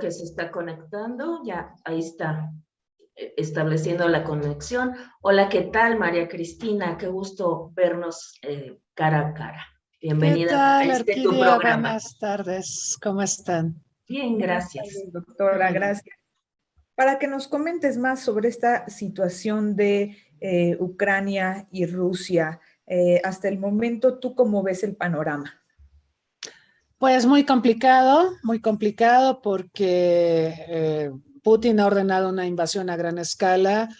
Que se está conectando, ya ahí está estableciendo la conexión. Hola, ¿qué tal, María Cristina? Qué gusto vernos cara a cara. ¿Qué Bienvenida a tal, tu Arquidia? programa. Buenas tardes. ¿Cómo están? Bien, Buenas gracias. tardes, doctora, gracias. Para que nos comentes más sobre esta situación de Ucrania y Rusia, hasta el momento, ¿tú cómo ves el panorama? Pues muy complicado porque Putin ha ordenado una invasión a gran escala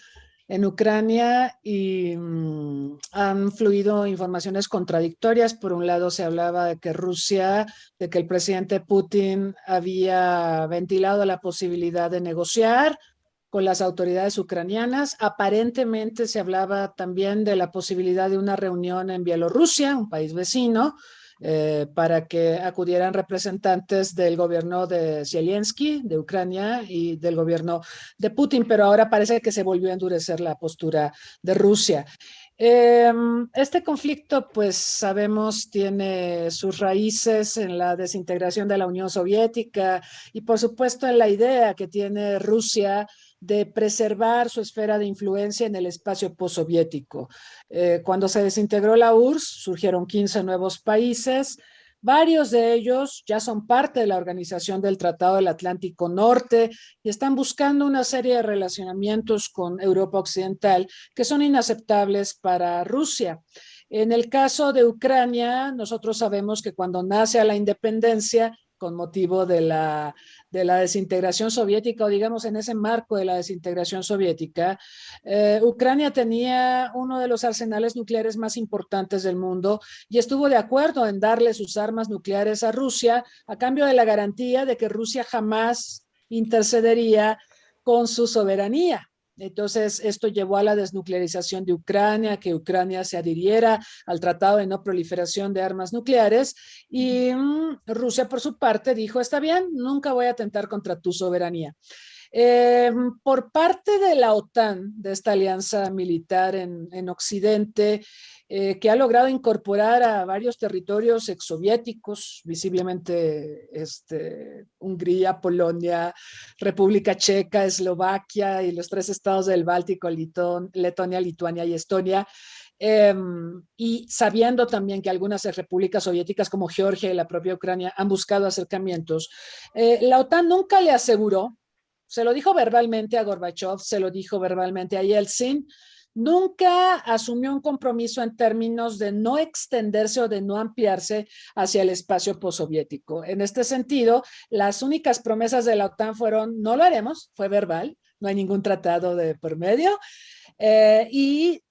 en Ucrania y han fluido informaciones contradictorias. Por un lado se hablaba de que el presidente Putin había ventilado la posibilidad de negociar con las autoridades ucranianas. Aparentemente se hablaba también de la posibilidad de una reunión en Bielorrusia, un país vecino, para que acudieran representantes del gobierno de Zelensky, de Ucrania, y del gobierno de Putin, pero ahora parece que se volvió a endurecer la postura de Rusia. Este conflicto, pues sabemos, tiene sus raíces en la desintegración de la Unión Soviética y por supuesto en la idea que tiene Rusia de preservar su esfera de influencia en el espacio postsoviético. Cuando se desintegró la URSS, surgieron 15 nuevos países. Varios de ellos ya son parte de la Organización del Tratado del Atlántico Norte y están buscando una serie de relacionamientos con Europa Occidental que son inaceptables para Rusia. En el caso de Ucrania, nosotros sabemos que cuando nace a la independencia, con motivo de la desintegración soviética, o digamos en ese marco de la desintegración soviética, Ucrania tenía uno de los arsenales nucleares más importantes del mundo y estuvo de acuerdo en darle sus armas nucleares a Rusia a cambio de la garantía de que Rusia jamás intercedería con su soberanía. Entonces, esto llevó a la desnuclearización de Ucrania, que Ucrania se adhiriera al Tratado de No Proliferación de Armas Nucleares y Rusia, por su parte, dijo, está bien, nunca voy a atentar contra tu soberanía. Por parte de la OTAN, de esta alianza militar en Occidente, que ha logrado incorporar a varios territorios exsoviéticos, visiblemente Hungría, Polonia, República Checa, Eslovaquia y los tres estados del Báltico, Letonia, Lituania y Estonia, y sabiendo también que algunas repúblicas soviéticas como Georgia y la propia Ucrania han buscado acercamientos, la OTAN nunca le aseguró, se lo dijo verbalmente a Gorbachev, se lo dijo verbalmente a Yeltsin, nunca asumió un compromiso en términos de no extenderse o de no ampliarse hacia el espacio postsoviético. En este sentido, las únicas promesas de la OTAN fueron, no lo haremos, fue verbal, no hay ningún tratado de por medio, y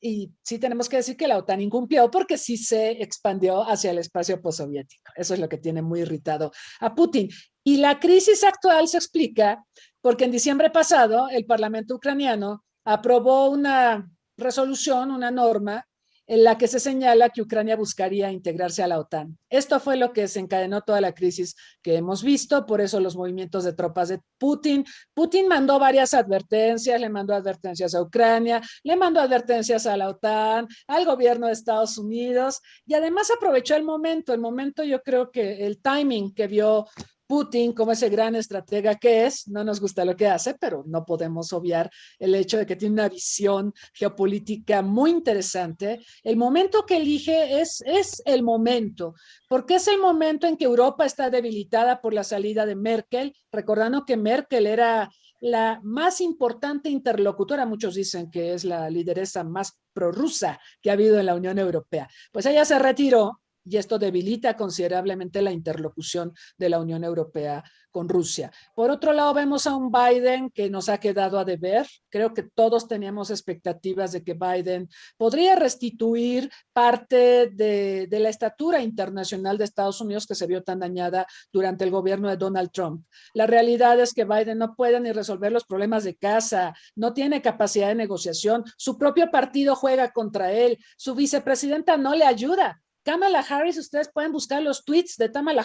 sí tenemos que decir que la OTAN incumplió porque sí se expandió hacia el espacio postsoviético. Eso es lo que tiene muy irritado a Putin. Y la crisis actual se explica porque en diciembre pasado el Parlamento ucraniano aprobó una resolución, una norma en la que se señala que Ucrania buscaría integrarse a la OTAN. Esto fue lo que desencadenó toda la crisis que hemos visto, por eso los movimientos de tropas de Putin. Putin mandó varias advertencias, le mandó advertencias a Ucrania, le mandó advertencias a la OTAN, al gobierno de Estados Unidos y además aprovechó el momento yo creo que el timing que vio Putin, como ese gran estratega que es, no nos gusta lo que hace, pero no podemos obviar el hecho de que tiene una visión geopolítica muy interesante. El momento que elige es el momento, porque es el momento en que Europa está debilitada por la salida de Merkel, recordando que Merkel era la más importante interlocutora, muchos dicen que es la lideresa más prorrusa que ha habido en la Unión Europea. Pues ella se retiró y esto debilita considerablemente la interlocución de la Unión Europea con Rusia. Por otro lado, vemos a un Biden que nos ha quedado a deber. Creo que todos teníamos expectativas de que Biden podría restituir parte de la estatura internacional de Estados Unidos que se vio tan dañada durante el gobierno de Donald Trump. La realidad es que Biden no puede ni resolver los problemas de casa, no tiene capacidad de negociación, su propio partido juega contra él, su vicepresidenta no le ayuda. Kamala Harris, ustedes pueden buscar los tweets de Kamala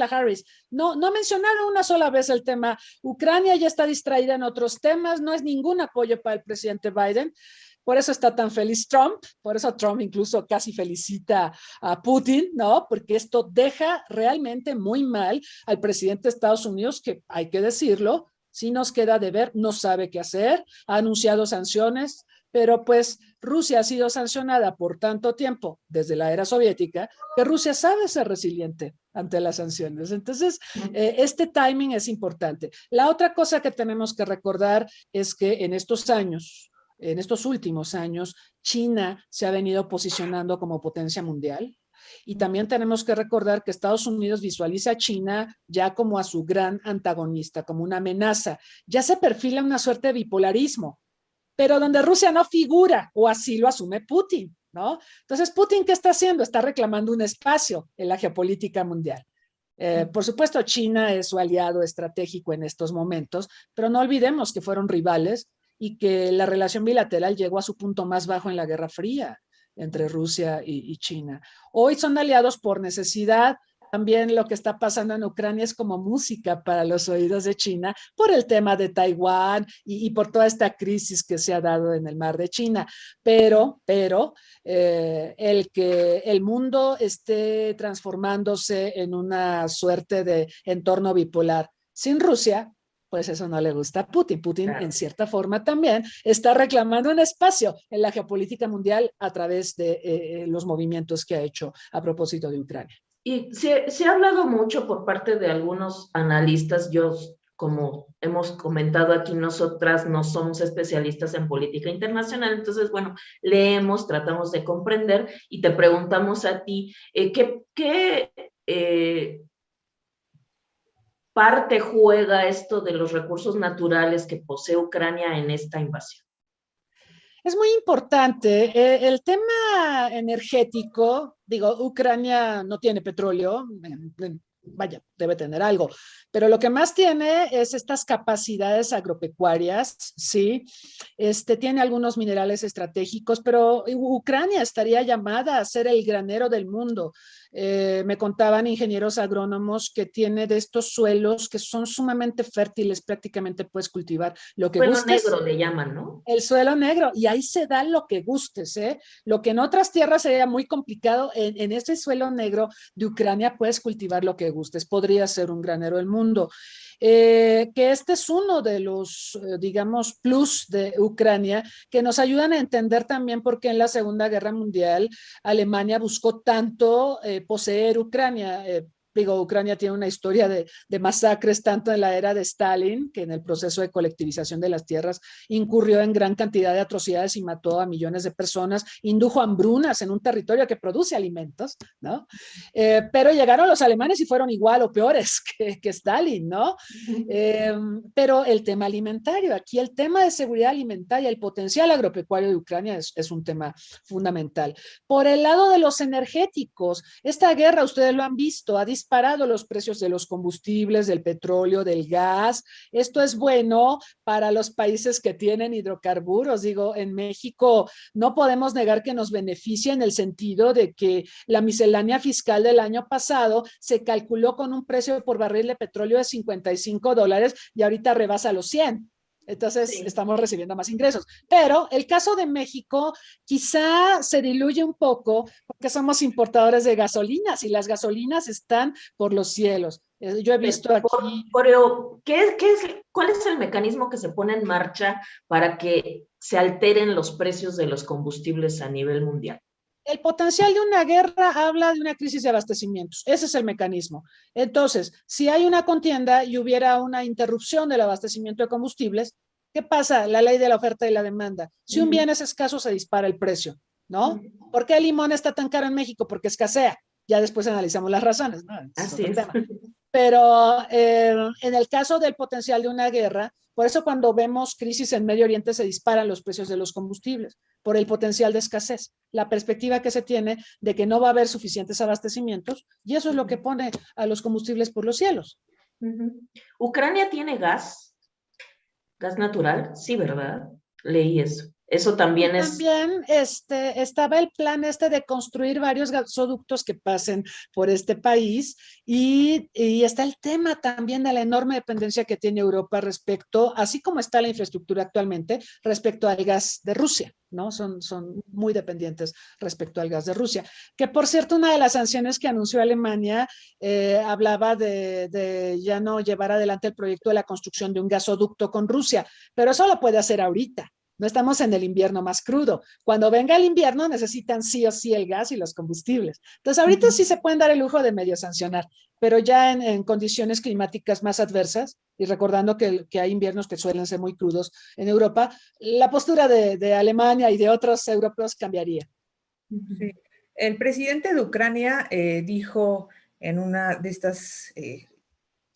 Harris. No mencionaron una sola vez el tema. Ucrania ya está distraída en otros temas, no es ningún apoyo para el presidente Biden. por eso está tan feliz Trump, por eso Trump incluso casi felicita a Putin, ¿no? Porque esto deja realmente muy mal al presidente de Estados Unidos, que hay que decirlo, sí nos queda de ver, no sabe qué hacer, ha anunciado sanciones, pero pues Rusia ha sido sancionada por tanto tiempo desde la era soviética que Rusia sabe ser resiliente ante las sanciones. Entonces, este timing es importante. La otra cosa que tenemos que recordar es que en estos años, en estos últimos años, China se ha venido posicionando como potencia mundial. Y también tenemos que recordar que Estados Unidos visualiza a China ya como a su gran antagonista, como una amenaza. Ya se perfila una suerte de bipolarismo, pero donde Rusia no figura, o así lo asume Putin, ¿no? Entonces, Putin, ¿qué está haciendo? Está reclamando un espacio en la geopolítica mundial. Por supuesto, China es su aliado estratégico en estos momentos, pero no olvidemos que fueron rivales y que la relación bilateral llegó a su punto más bajo en la Guerra Fría entre Rusia y China. Hoy son aliados por necesidad. También lo que está pasando en Ucrania es como música para los oídos de China por el tema de Taiwán y por toda esta crisis que se ha dado en el mar de China. Pero el que el mundo esté transformándose en una suerte de entorno bipolar sin Rusia, pues eso no le gusta a Putin. Putin, claro, en cierta forma también está reclamando un espacio en la geopolítica mundial a través de los movimientos que ha hecho a propósito de Ucrania. Y se ha hablado mucho por parte de algunos analistas, yo, como hemos comentado aquí, nosotras no somos especialistas en política internacional, entonces, bueno, leemos, tratamos de comprender y te preguntamos a ti, ¿qué parte juega esto de los recursos naturales que posee Ucrania en esta invasión? Es muy importante. El tema energético, digo, Ucrania no tiene petróleo, vaya, debe tener algo, pero lo que más tiene es estas capacidades agropecuarias, ¿sí? Tiene algunos minerales estratégicos, pero Ucrania estaría llamada a ser el granero del mundo. Me contaban ingenieros agrónomos que tiene de estos suelos que son sumamente fértiles, prácticamente puedes cultivar lo que gustes. Suelo negro le llaman, ¿no? El suelo negro, y ahí se da lo que gustes, ¿eh? Lo que en otras tierras sería muy complicado, en ese suelo negro de Ucrania puedes cultivar lo que gustes, podría ser un granero del mundo. Que este es uno de los, digamos, plus de Ucrania, que nos ayudan a entender también por qué en la Segunda Guerra Mundial Alemania buscó tanto poseer Ucrania. Digo, Ucrania tiene una historia de masacres tanto en la era de Stalin, que en el proceso de colectivización de las tierras incurrió en gran cantidad de atrocidades y mató a millones de personas, indujo hambrunas en un territorio que produce alimentos, ¿no? Pero llegaron los alemanes y fueron igual o peores que Stalin, ¿no? Pero el tema alimentario, aquí el tema de seguridad alimentaria, el potencial agropecuario de Ucrania es un tema fundamental. Por el lado de los energéticos, esta guerra, ustedes lo han visto, ha disparado los precios de los combustibles, del petróleo, del gas. Esto es bueno para los países que tienen hidrocarburos. Digo, en México no podemos negar que nos beneficia en el sentido de que la miscelánea fiscal del año pasado se calculó con un precio por barril de petróleo de $55 y ahorita rebasa los 100. Entonces, sí, estamos recibiendo más ingresos. Pero el caso de México quizá se diluye un poco porque somos importadores de gasolinas y las gasolinas están por los cielos. Yo he visto aquí... Pero, ¿cuál es el mecanismo que se pone en marcha para que se alteren los precios de los combustibles a nivel mundial? El potencial de una guerra habla de una crisis de abastecimientos. Ese es el mecanismo. Entonces, si hay una contienda y hubiera una interrupción del abastecimiento de combustibles, ¿qué pasa? La ley de la oferta y la demanda. Si un bien es escaso, se dispara el precio, ¿no? ¿Por qué el limón está tan caro en México? Porque escasea. Ya después analizamos las razones, ¿no? Así es. Pero en el caso del potencial de una guerra, por eso cuando vemos crisis en Medio Oriente se disparan los precios de los combustibles, por el potencial de escasez, la perspectiva que se tiene de que no va a haber suficientes abastecimientos, y eso es lo que pone a los combustibles por los cielos. ¿Ucrania tiene gas natural? Sí, ¿verdad? Leí eso. Eso también es... También estaba el plan de construir varios gasoductos que pasen por este país y está el tema también de la enorme dependencia que tiene Europa respecto, así como está la infraestructura actualmente, respecto al gas de Rusia, ¿no? Son muy dependientes respecto al gas de Rusia. Que por cierto, una de las sanciones que anunció Alemania hablaba de ya no llevar adelante el proyecto de la construcción de un gasoducto con Rusia, pero eso lo puede hacer ahorita. No estamos en el invierno más crudo. Cuando venga el invierno necesitan sí o sí el gas y los combustibles. Entonces ahorita sí se pueden dar el lujo de medio sancionar, pero ya en condiciones climáticas más adversas, y recordando que hay inviernos que suelen ser muy crudos en Europa, la postura de Alemania y de otros europeos cambiaría. Sí. El presidente de Ucrania dijo en una de estas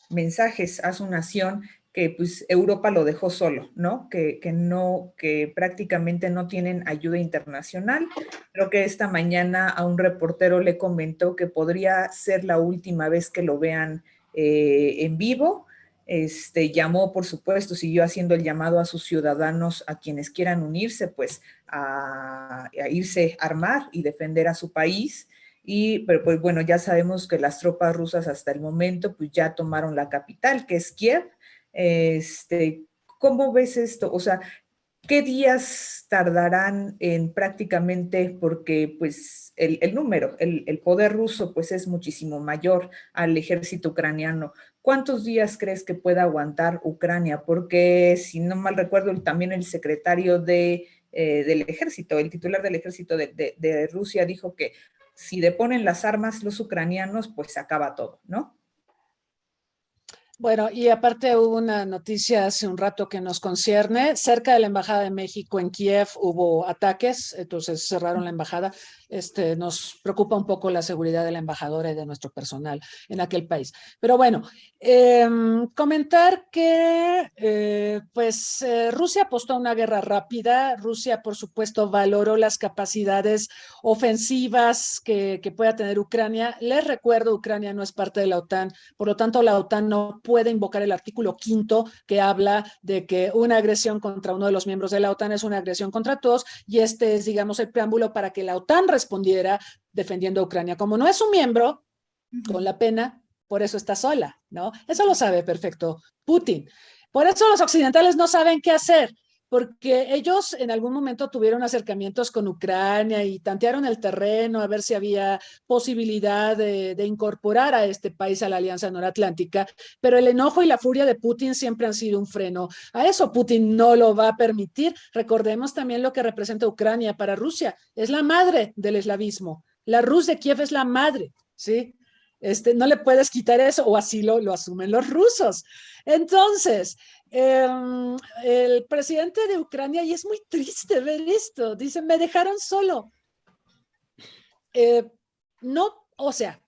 mensajes a su nación que pues Europa lo dejó solo, ¿no? Que prácticamente no tienen ayuda internacional. Creo que esta mañana a un reportero le comentó que podría ser la última vez que lo vean en vivo. Llamó, por supuesto, siguió haciendo el llamado a sus ciudadanos, a quienes quieran unirse, pues a irse a armar y defender a su país. Pero pues bueno, ya sabemos que las tropas rusas hasta el momento pues ya tomaron la capital, que es Kiev. ¿Cómo ves esto? O sea, ¿qué días tardarán en prácticamente, porque pues el número, el poder ruso pues es muchísimo mayor al ejército ucraniano? ¿Cuántos días crees que pueda aguantar Ucrania? Porque si no mal recuerdo, también el secretario del ejército, el titular del ejército de Rusia dijo que si deponen las armas los ucranianos, pues se acaba todo, ¿no? Bueno, y aparte hubo una noticia hace un rato que nos concierne. Cerca de la Embajada de México en Kiev hubo ataques, entonces cerraron la embajada. Nos preocupa un poco la seguridad de la embajadora y de nuestro personal en aquel país. Pero bueno, comentar que Rusia apostó a una guerra rápida. Rusia, por supuesto, valoró las capacidades ofensivas que pueda tener Ucrania. Les recuerdo, Ucrania no es parte de la OTAN, por lo tanto, la OTAN no puede invocar el artículo 5 que habla de que una agresión contra uno de los miembros de la OTAN es una agresión contra todos, y este es, digamos, el preámbulo para que la OTAN respondiera defendiendo a Ucrania. Como no es un miembro, con la pena, por eso está sola, ¿no? Eso lo sabe perfecto Putin. Por eso los occidentales no saben qué hacer, porque ellos en algún momento tuvieron acercamientos con Ucrania y tantearon el terreno a ver si había posibilidad de incorporar a este país a la Alianza Noratlántica, pero el enojo y la furia de Putin siempre han sido un freno. A eso Putin no lo va a permitir. Recordemos también lo que representa Ucrania para Rusia. Es la madre del eslavismo. La Rus de Kiev es la madre, ¿sí? No le puedes quitar eso, o así lo asumen los rusos. Entonces, el presidente de Ucrania, y es muy triste ver esto, dice, me dejaron solo. No, o sea,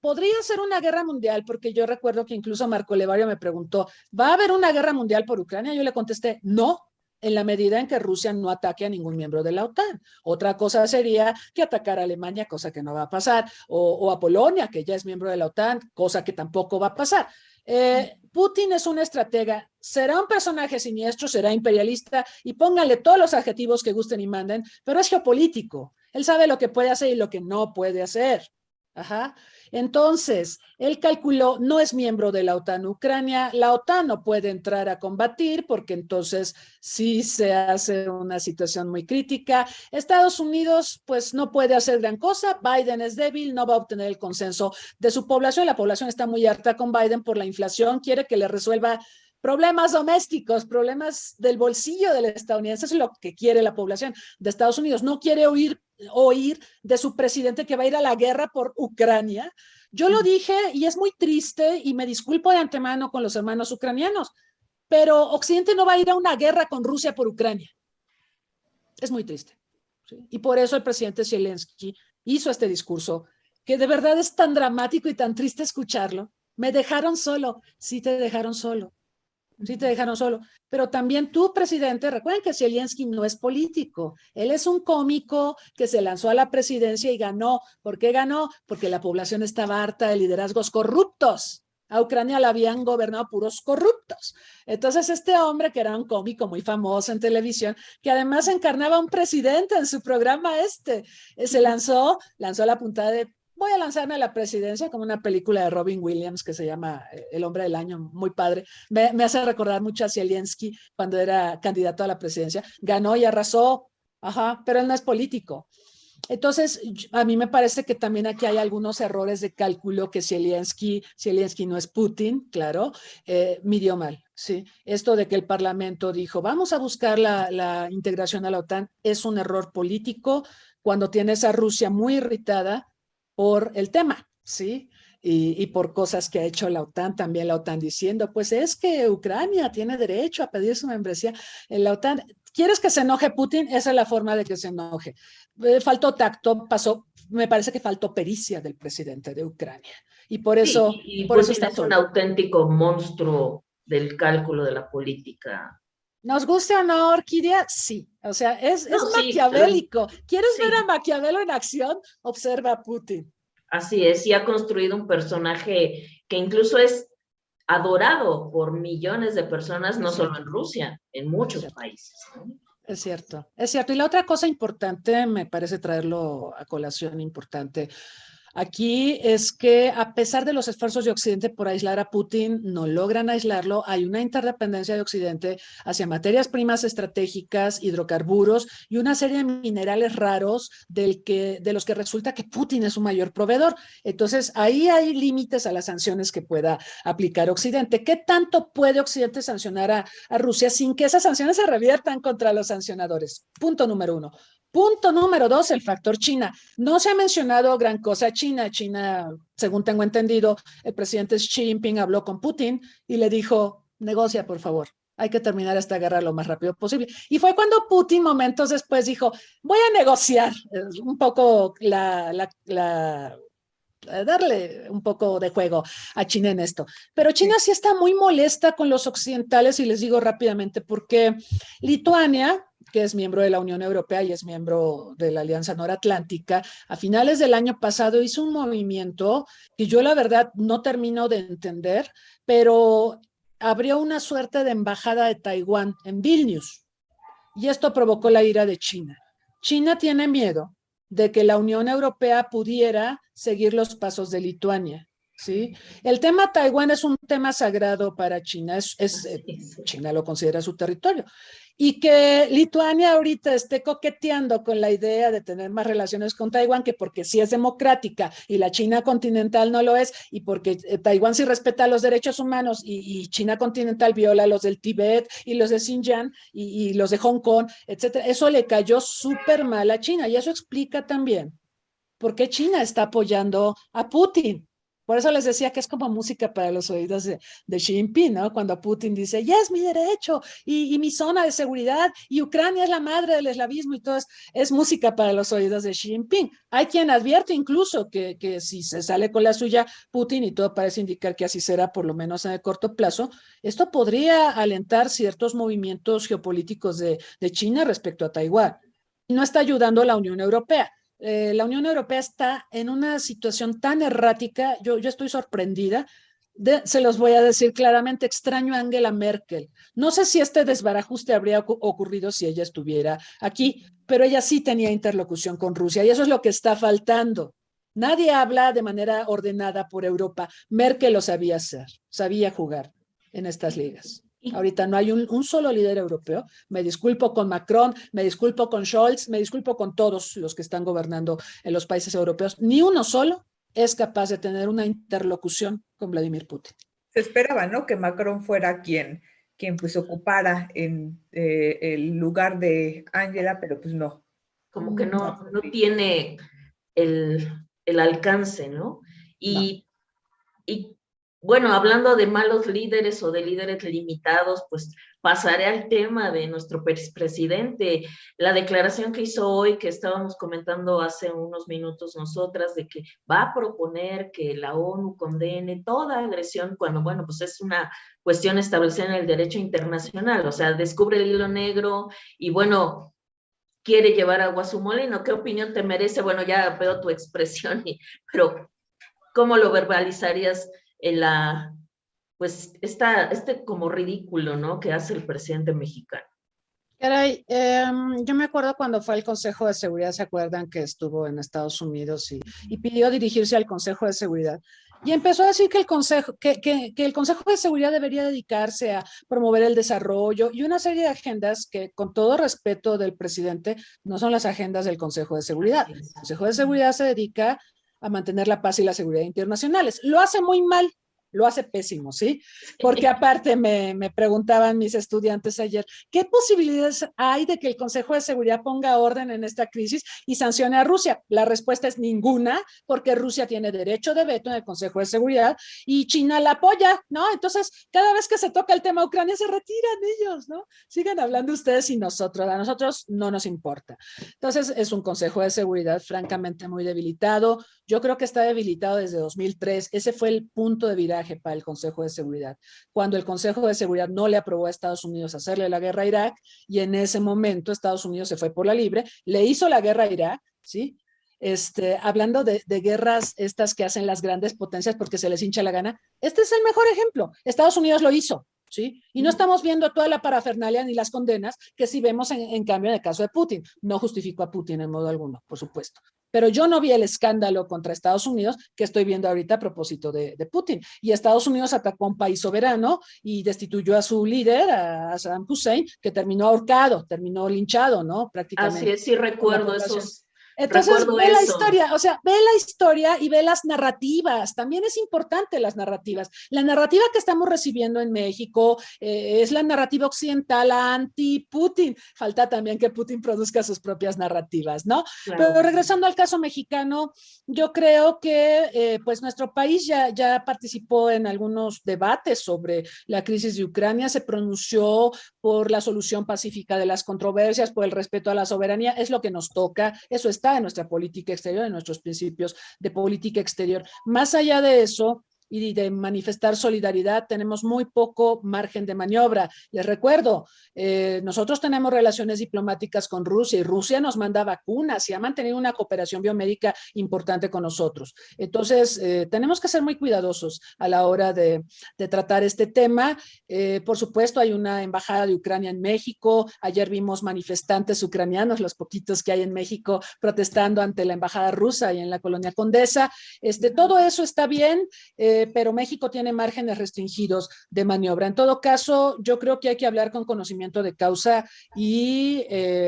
podría ser una guerra mundial, porque yo recuerdo que incluso Marco Levario me preguntó, ¿va a haber una guerra mundial por Ucrania? Yo le contesté, no, en la medida en que Rusia no ataque a ningún miembro de la OTAN. Otra cosa sería que atacara a Alemania, cosa que no va a pasar, o a Polonia, que ya es miembro de la OTAN, cosa que tampoco va a pasar. Putin es un estratega, será un personaje siniestro, será imperialista, y pónganle todos los adjetivos que gusten y manden, pero es geopolítico. Él sabe lo que puede hacer y lo que no puede hacer. Ajá. Entonces, él calculó, no es miembro de la OTAN Ucrania, la OTAN no puede entrar a combatir porque entonces sí se hace una situación muy crítica. Estados Unidos pues no puede hacer gran cosa, Biden es débil, no va a obtener el consenso de su población, la población está muy harta con Biden por la inflación, quiere que le resuelva problemas domésticos, problemas del bolsillo del estadounidense, eso es lo que quiere la población de Estados Unidos, no quiere oír de su presidente que va a ir a la guerra por Ucrania. Yo lo dije y es muy triste y me disculpo de antemano con los hermanos ucranianos, pero Occidente no va a ir a una guerra con Rusia por Ucrania. Es muy triste. ¿Sí? Y por eso el presidente Zelensky hizo este discurso, que de verdad es tan dramático y tan triste escucharlo. Me dejaron solo. Sí, te dejaron solo. Sí, te dejaron solo. Pero también tú, presidente, recuerden que Zelensky no es político. Él es un cómico que se lanzó a la presidencia y ganó. ¿Por qué ganó? Porque la población estaba harta de liderazgos corruptos. a Ucrania la habían gobernado puros corruptos. Entonces este hombre, que era un cómico muy famoso en televisión, que además encarnaba a un presidente en su programa se lanzó la puntada de voy a lanzarme a la presidencia, como una película de Robin Williams que se llama El hombre del año, muy padre. Me hace recordar mucho a Zelensky cuando era candidato a la presidencia. Ganó y arrasó, pero él no es político. Entonces, a mí me parece que también aquí hay algunos errores de cálculo que Zelensky no es Putin, claro, midió mal, ¿sí? Esto de que el Parlamento dijo, vamos a buscar la integración a la OTAN, es un error político cuando tienes a Rusia muy irritada por el tema, ¿sí? Y por cosas que ha hecho la OTAN, también la OTAN diciendo, pues es que Ucrania tiene derecho a pedir su membresía en la OTAN. ¿Quieres que se enoje Putin? Esa es la forma de que se enoje. Faltó tacto, me parece que faltó pericia del presidente de Ucrania. Y por eso, sí, y por eso Putin está es todo. un auténtico monstruo del cálculo de la política. ¿Nos guste o no, Orquídea? Sí. O sea, es Sí, maquiavélico. ¿Quieres sí, ver a Maquiavelo en acción? Observa a Putin. así es, y ha construido un personaje que incluso es adorado por millones de personas, no solo en Rusia, en muchos países, ¿no? Es cierto, es cierto. Y la otra cosa importante, me parece traerlo a colación importante aquí, es que a pesar de los esfuerzos de Occidente por aislar a Putin, no logran aislarlo. Hay una interdependencia de Occidente hacia materias primas estratégicas, hidrocarburos y una serie de minerales raros de los que resulta que Putin es su mayor proveedor. Entonces, ahí hay límites a las sanciones que pueda aplicar Occidente. ¿Qué tanto puede Occidente sancionar a Rusia sin que esas sanciones se reviertan contra los sancionadores? Punto número 1. Punto número 2, el factor China. No se ha mencionado gran cosa China. China, según tengo entendido, el presidente Xi Jinping habló con Putin y le dijo, negocia, por favor. Hay que terminar esta guerra lo más rápido posible. Y fue cuando Putin, momentos después, dijo, voy a negociar un poco darle un poco de juego a China en esto. Pero China sí está muy molesta con los occidentales y les digo rápidamente porque Lituania, que es miembro de la Unión Europea y es miembro de la Alianza Noratlántica, a finales del año pasado hizo un movimiento que yo la verdad no termino de entender, pero abrió una suerte de embajada de Taiwán en Vilnius y esto provocó la ira de China. China tiene miedo de que la Unión Europea pudiera seguir los pasos de Lituania, ¿sí? El tema Taiwán es un tema sagrado para China, China lo considera su territorio. Y que Lituania ahorita esté coqueteando con la idea de tener más relaciones con Taiwán, que porque sí es democrática y la China continental no lo es, y porque Taiwán sí respeta los derechos humanos y China continental viola los del Tíbet y los de Xinjiang y los de Hong Kong, etcétera. Eso le cayó súper mal a China y eso explica también por qué China está apoyando a Putin. Por eso les decía que es como música para los oídos de Xi Jinping, ¿no? Cuando Putin dice, ya es mi derecho y mi zona de seguridad y Ucrania es la madre del eslavismo y todo es música para los oídos de Xi Jinping. Hay quien advierte incluso que si se sale con la suya Putin y todo parece indicar que así será por lo menos en el corto plazo, esto podría alentar ciertos movimientos geopolíticos de China respecto a Taiwán. No está ayudando a la Unión Europea. La Unión Europea está en una situación tan errática, yo estoy sorprendida, se los voy a decir claramente, extraño a Angela Merkel. No sé si este desbarajuste habría ocurrido si ella estuviera aquí, pero ella sí tenía interlocución con Rusia y eso es lo que está faltando. Nadie habla de manera ordenada por Europa. Merkel lo sabía hacer, sabía jugar en estas ligas. Ahorita no hay un solo líder europeo. Me disculpo con Macron, me disculpo con Scholz, me disculpo con todos los que están gobernando en los países europeos. Ni uno solo es capaz de tener una interlocución con Vladimir Putin. Se esperaba, ¿no? Que Macron fuera quien pues ocupara el lugar de Angela, pero pues no. Como que no tiene el alcance, ¿no? Y bueno, hablando de malos líderes o de líderes limitados, pues pasaré al tema de nuestro presidente. La declaración que hizo hoy, que estábamos comentando hace unos minutos nosotras, de que va a proponer que la ONU condene toda agresión, cuando, bueno, pues es una cuestión establecida en el derecho internacional, o sea, descubre el hilo negro y, bueno, quiere llevar agua a su molino. ¿Qué opinión te merece? Bueno, ya veo tu expresión, pero ¿cómo lo verbalizarías pues, este como ridículo, ¿no? Que hace el presidente mexicano. Caray, yo me acuerdo cuando fue al Consejo de Seguridad, ¿se acuerdan que estuvo en Estados Unidos y pidió dirigirse al Consejo de Seguridad? Y empezó a decir que el Consejo de Seguridad debería dedicarse a promover el desarrollo y una serie de agendas que, con todo respeto del presidente, no son las agendas del Consejo de Seguridad. El Consejo de Seguridad se dedica a mantener la paz y la seguridad internacionales. Lo hace muy mal, lo hace pésimo, ¿sí? Porque aparte me preguntaban mis estudiantes ayer, ¿qué posibilidades hay de que el Consejo de Seguridad ponga orden en esta crisis y sancione a Rusia? La respuesta es ninguna, porque Rusia tiene derecho de veto en el Consejo de Seguridad y China la apoya, ¿no? Entonces, cada vez que se toca el tema Ucrania, se retiran ellos, ¿no? Sigan hablando ustedes y nosotros, a nosotros no nos importa. Entonces, es un Consejo de Seguridad francamente muy debilitado. Yo creo que está debilitado desde 2003. Ese fue el punto de viraje para el Consejo de Seguridad, cuando el Consejo de Seguridad no le aprobó a Estados Unidos hacerle la guerra a Irak, y en ese momento Estados Unidos se fue por la libre, le hizo la guerra a Irak, ¿sí? Hablando de guerras estas que hacen las grandes potencias porque se les hincha la gana, este es el mejor ejemplo. Estados Unidos lo hizo, ¿sí? Y no estamos viendo toda la parafernalia ni las condenas que sí vemos en cambio en el caso de Putin. No justifico a Putin en modo alguno, por supuesto. Pero yo no vi el escándalo contra Estados Unidos que estoy viendo ahorita a propósito de Putin. Y Estados Unidos atacó a un país soberano y destituyó a su líder, a Saddam Hussein, que terminó ahorcado, terminó linchado, ¿no? Prácticamente. Así es, sí recuerdo esos. Entonces ve la historia, o sea, ve la historia y ve las narrativas. También es importante las narrativas. La narrativa que estamos recibiendo en México es la narrativa occidental anti-Putin. Falta también que Putin produzca sus propias narrativas, ¿no? Claro. Pero regresando al caso mexicano, yo creo que pues nuestro país ya participó en algunos debates sobre la crisis de Ucrania, se pronunció por la solución pacífica de las controversias, por el respeto a la soberanía. Es lo que nos toca, eso está en nuestra política exterior, en nuestros principios de política exterior. Más allá de eso y de manifestar solidaridad, tenemos muy poco margen de maniobra. Les recuerdo, nosotros tenemos relaciones diplomáticas con Rusia y Rusia nos manda vacunas y ha mantenido una cooperación biomédica importante con nosotros. Entonces, tenemos que ser muy cuidadosos a la hora de tratar este tema. Por supuesto, hay una embajada de Ucrania en México. Ayer vimos manifestantes ucranianos, los poquitos que hay en México, protestando ante la embajada rusa y en la colonia Condesa. Todo eso está bien, pero México tiene márgenes restringidos de maniobra. En todo caso, yo creo que hay que hablar con conocimiento de causa y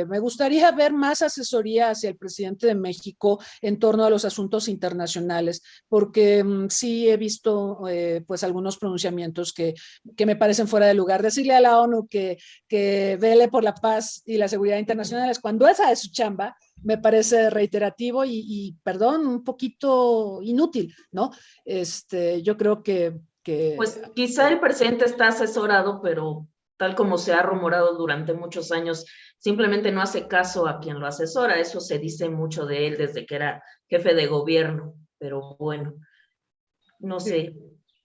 me gustaría ver más asesoría hacia el presidente de México en torno a los asuntos internacionales, porque sí he visto pues algunos pronunciamientos que me parecen fuera de lugar. Decirle a la ONU que vele por la paz y la seguridad internacionales cuando esa es su chamba, me parece reiterativo y perdón, un poquito inútil, ¿no? Yo creo que pues quizá el presidente está asesorado, pero tal como se ha rumorado durante muchos años, simplemente no hace caso a quien lo asesora. Eso se dice mucho de él desde que era jefe de gobierno, pero bueno, no sé.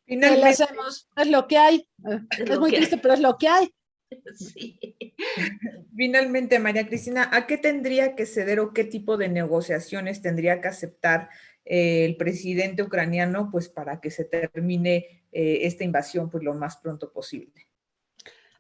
¿Qué le hacemos? Es lo que hay. Es muy triste, pero es lo que hay. Sí. Finalmente, María Cristina, ¿a qué tendría que ceder o qué tipo de negociaciones tendría que aceptar el presidente ucraniano pues para que se termine esta invasión pues lo más pronto posible?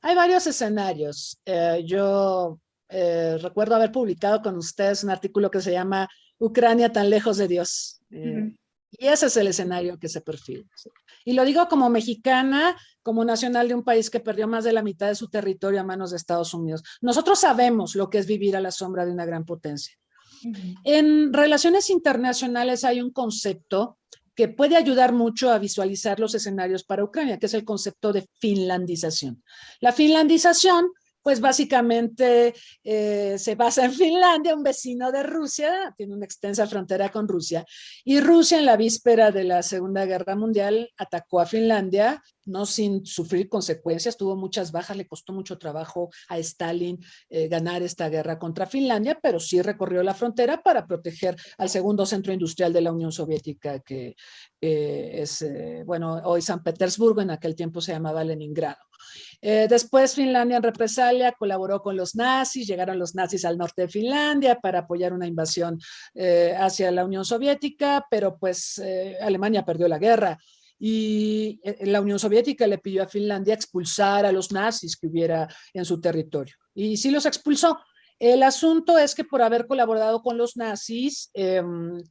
Hay varios escenarios. Yo recuerdo haber publicado con ustedes un artículo que se llama Ucrania tan lejos de Dios. Y ese es el escenario que se perfila. ¿Sí? Y lo digo como mexicana, como nacional de un país que perdió más de la mitad de su territorio a manos de Estados Unidos. Nosotros sabemos lo que es vivir a la sombra de una gran potencia. En relaciones internacionales hay un concepto que puede ayudar mucho a visualizar los escenarios para Ucrania, que es el concepto de finlandización. La finlandización pues básicamente se basa en Finlandia, un vecino de Rusia, tiene una extensa frontera con Rusia, y Rusia en la víspera de la Segunda Guerra Mundial atacó a Finlandia, no sin sufrir consecuencias, tuvo muchas bajas, le costó mucho trabajo a Stalin ganar esta guerra contra Finlandia, pero sí recorrió la frontera para proteger al segundo centro industrial de la Unión Soviética, que es, bueno, hoy San Petersburgo, en aquel tiempo se llamaba Leningrado. Después Finlandia en represalia colaboró con los nazis, llegaron los nazis al norte de Finlandia para apoyar una invasión hacia la Unión Soviética, pero pues Alemania perdió la guerra y la Unión Soviética le pidió a Finlandia expulsar a los nazis que hubiera en su territorio. Y sí los expulsó. El asunto es que por haber colaborado con los nazis,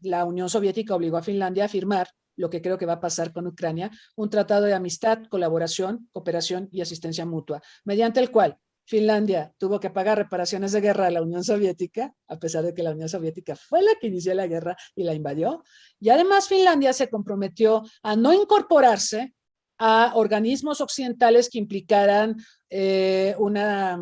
la Unión Soviética obligó a Finlandia a firmar, lo que creo que va a pasar con Ucrania, un tratado de amistad, colaboración, cooperación y asistencia mutua, mediante el cual Finlandia tuvo que pagar reparaciones de guerra a la Unión Soviética, a pesar de que la Unión Soviética fue la que inició la guerra y la invadió. Y además Finlandia se comprometió a no incorporarse a organismos occidentales que implicaran una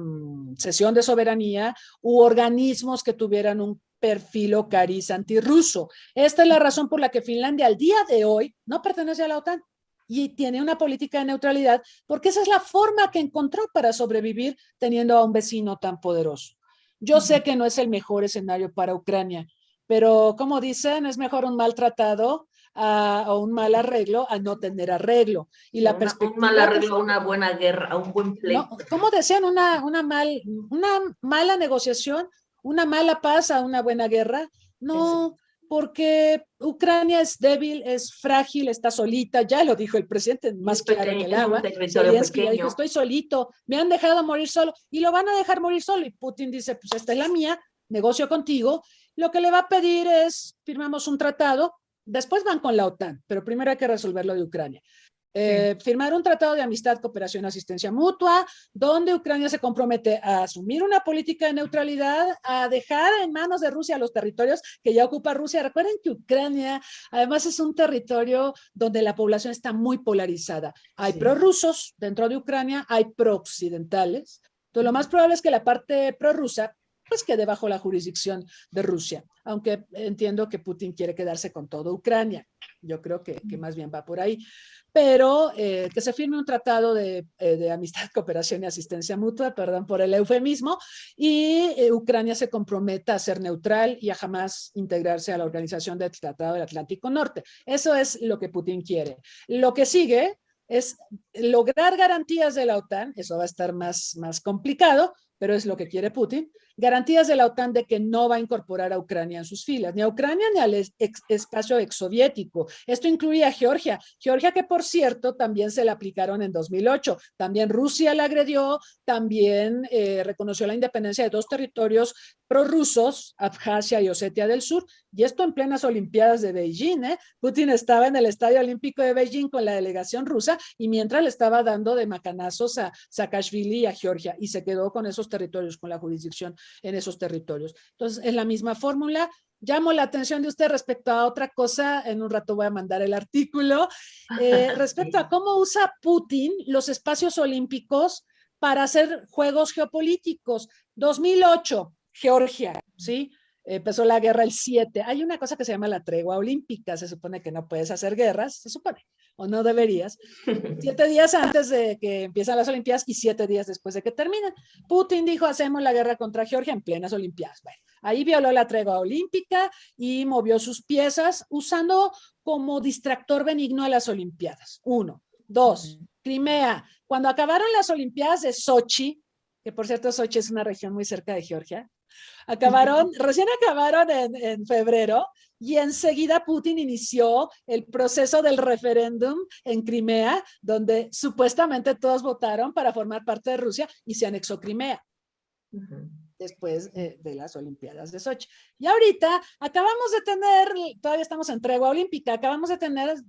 cesión de soberanía u organismos que tuvieran un perfil o cariz antirruso. Esta es la razón por la que Finlandia al día de hoy no pertenece a la OTAN y tiene una política de neutralidad, porque esa es la forma que encontró para sobrevivir teniendo a un vecino tan poderoso. Yo sé que no es el mejor escenario para Ucrania, pero como dicen, es mejor un mal tratado o un mal arreglo a no tener arreglo. Y la perspectiva... Un mal arreglo a una buena guerra, a un buen pleito. No, como decían, una mala negociación, una mala paz a una buena guerra. No, porque Ucrania es débil, es frágil, está solita, ya lo dijo el presidente, más claro que el agua. Zelensky ya dijo, estoy solito, me han dejado morir solo, y lo van a dejar morir solo. Y Putin dice, pues esta es la mía, negocio contigo. Lo que le va a pedir es, firmamos un tratado, después van con la OTAN, pero primero hay que resolver lo de Ucrania. Firmar un tratado de amistad, cooperación, asistencia mutua, donde Ucrania se compromete a asumir una política de neutralidad, a dejar en manos de Rusia los territorios que ya ocupa Rusia. Recuerden que Ucrania además es un territorio donde la población está muy polarizada. Hay prorrusos dentro de Ucrania, hay pro-occidentales. Entonces lo más probable es que la parte prorrusa pues quede bajo la jurisdicción de Rusia, aunque entiendo que Putin quiere quedarse con toda Ucrania. Yo creo que más bien va por ahí. Pero que se firme un tratado de amistad, cooperación y asistencia mutua, perdón por el eufemismo, y Ucrania se comprometa a ser neutral y a jamás integrarse a la Organización del Tratado del Atlántico Norte. Eso es lo que Putin quiere. Lo que sigue es lograr garantías de la OTAN, eso va a estar más complicado, pero es lo que quiere Putin, garantías de la OTAN de que no va a incorporar a Ucrania en sus filas, ni a Ucrania ni al espacio exsoviético. Esto incluye a Georgia, que por cierto también se le aplicaron en 2008, también Rusia la agredió, también reconoció la independencia de dos territorios prorrusos, Abjasia y Osetia del Sur, y esto en plenas Olimpiadas de Beijing. Putin estaba en el Estadio Olímpico de Beijing con la delegación rusa y mientras le estaba dando de macanazos a Saakashvili y a Georgia, y se quedó con esos territorios, con la jurisdicción en esos territorios. Entonces, es la misma fórmula. Llamo la atención de usted respecto a otra cosa, en un rato voy a mandar el artículo, respecto a cómo usa Putin los espacios olímpicos para hacer juegos geopolíticos. 2008, Georgia, ¿sí? Empezó la guerra el 7. Hay una cosa que se llama la tregua olímpica, se supone que no puedes hacer guerras, se supone, o no deberías, 7 días antes de que empiezan las Olimpiadas y 7 días después de que terminan. Putin dijo, hacemos la guerra contra Georgia en plenas Olimpiadas. Bueno, ahí violó la tregua olímpica y movió sus piezas usando como distractor benigno a las Olimpiadas. 1. 2. Crimea. Cuando acabaron las Olimpiadas de Sochi, que por cierto Sochi es una región muy cerca de Georgia, recién acabaron en febrero, y enseguida Putin inició el proceso del referéndum en Crimea, donde supuestamente todos votaron para formar parte de Rusia y se anexó Crimea. Después de las Olimpiadas de Sochi. Y ahorita acabamos de tener, todavía estamos en tregua olímpica,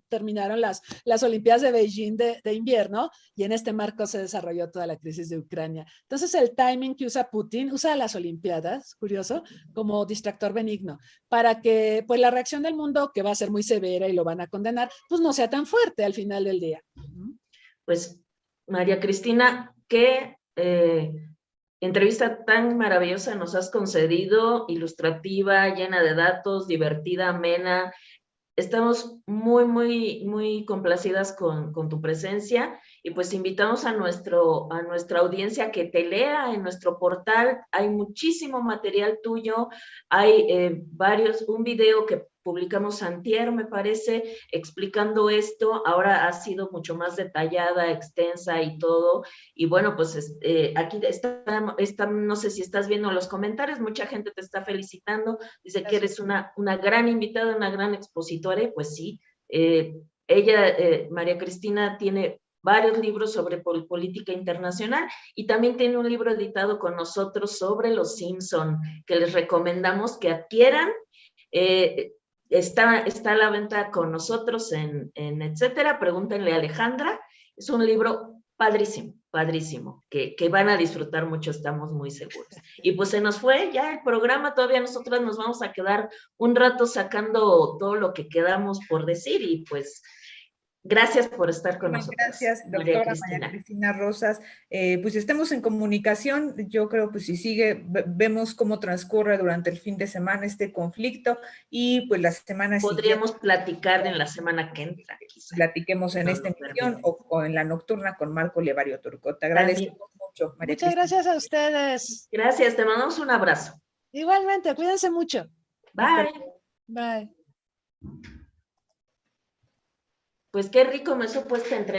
terminaron las Olimpiadas de Beijing de invierno, y en este marco se desarrolló toda la crisis de Ucrania. Entonces el timing que usa Putin, usa las Olimpiadas, curioso, como distractor benigno, para que pues la reacción del mundo, que va a ser muy severa y lo van a condenar, pues no sea tan fuerte al final del día. Pues María Cristina, qué entrevista tan maravillosa nos has concedido, ilustrativa, llena de datos, divertida, amena. Estamos muy complacidas con tu presencia, y pues invitamos a nuestra audiencia que te lea en nuestro portal. Hay muchísimo material tuyo, hay un video que publicamos antier, me parece, explicando esto. Ahora ha sido mucho más detallada, extensa y todo. Y bueno, pues aquí está, no sé si estás viendo los comentarios, mucha gente te está felicitando, dice que eres una gran invitada, una gran expositora, y pues sí, ella, María Cristina, tiene varios libros sobre política internacional y también tiene un libro editado con nosotros sobre los Simpson, que les recomendamos que adquieran. Está a la venta con nosotros en etcétera, pregúntenle a Alejandra. Es un libro padrísimo, padrísimo, que van a disfrutar mucho, estamos muy seguros. Y pues se nos fue ya el programa, todavía nosotras nos vamos a quedar un rato sacando todo lo que quedamos por decir y pues gracias por estar con nosotros. Gracias, doctora María Cristina Rosas. Pues estemos en comunicación. Yo creo, pues si sigue, vemos cómo transcurre durante el fin de semana este conflicto y pues la semana podríamos siguiente, platicar en la semana que entra. Quizá. Platiquemos en esta emisión o en la nocturna con Marco Levario Turco. Te agradezco mucho, María Muchas Cristina. gracias a ustedes. Gracias, te mandamos un abrazo. Igualmente, cuídense mucho. Bye. Bye. Pues qué rico me supo esta entrevista.